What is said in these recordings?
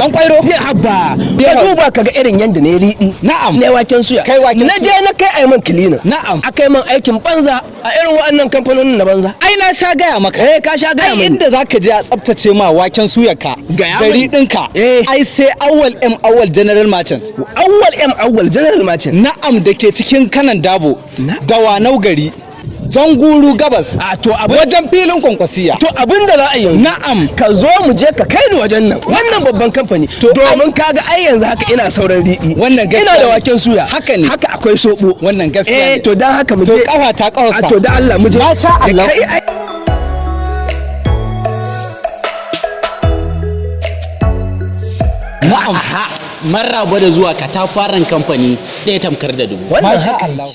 dan kwairo habba ka duba kaga irin yanda ne riɗi na'am ne waken suya kai waken na je na kai ai man kilina na'am akai man aikin banza a irin waɗannan kamfanonin na banza ai na sha gaya maka ka sha gaya ai inda zaka je a tsaftace ma waken suyar ka gari ɗinka ai sai Auwal General Merchant Auwal General Merchant na'am da ke cikin kanan dabo da wanau gari Janguru gabas a to wajen filin kwankwasiya to abinda za a yi na'am ka zo mu je ka kai ni wajen nan wannan babban kamfani domin kaga ai yanzu haka ina sauran riɗi wannan gaskiya ina da waken suya haka ne haka akwai sobo wannan gaskiya to dan haka mu je to kafa ta kafa to dan Allah mu je masha Allah na'am marraba da zuwa katafaren kamfani ɗaya tamkar da dubu masha Allah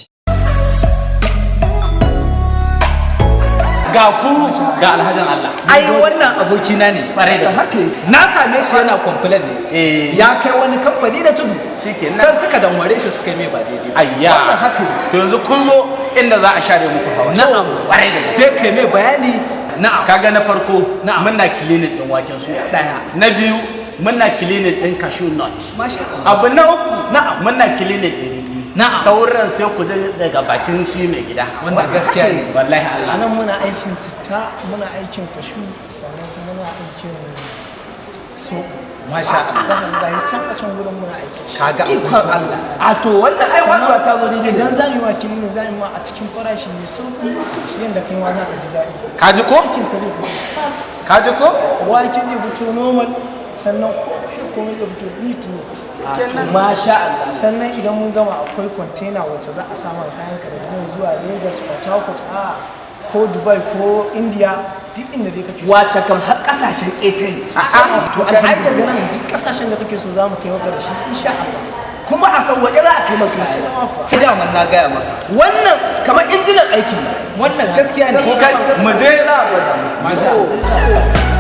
ga ku ga alhajin Allah ai wannan abokina ne da haka na same shi yana complain ne ya kai wani kamfani da tudu shikenan can suka danware shi suka yi mai ba daidai ayya wannan haka to yanzu kun zo inda za a share muku hawa na'am sai kai mai bayani na'am kaga na farko muna cleaning din waken suya daya na biyu muna cleaning din cashew nut masha Allah abu na uku na'am muna cleaning din na'am sauran sai ku daga bakin shi mai gida wannan gaskiya ne wallahi Allah anan muna aikin citta muna aikin kashu sannan kuma muna aikin so masha Allah sannan ga can a can gurin muna aikin kaga ikon Allah a to wannan ai wannan ta zo daidai idan zamu ma kilini zamu ma a cikin farashi mai sauki yanda kai ma za ka ji daɗi ka ji ko aikin ka zai fito tas ka ji ko wake zai fito normal sannan komai zai fito neat masha Allah sannan idan mun gama akwai container wacce za a samu kayan ka daga nan zuwa Lagos Port Harcourt ko Dubai ko India duk inda dai kake so wata kam har kasashen ƙetare to ai daga nan duk kasashen da kake so za mu kai maka da shi insha Allah kuma a sauwaƙe za a kai maka sai da na gaya maka wannan kamar injinan aikin wannan gaskiya ne mu je na masha Allah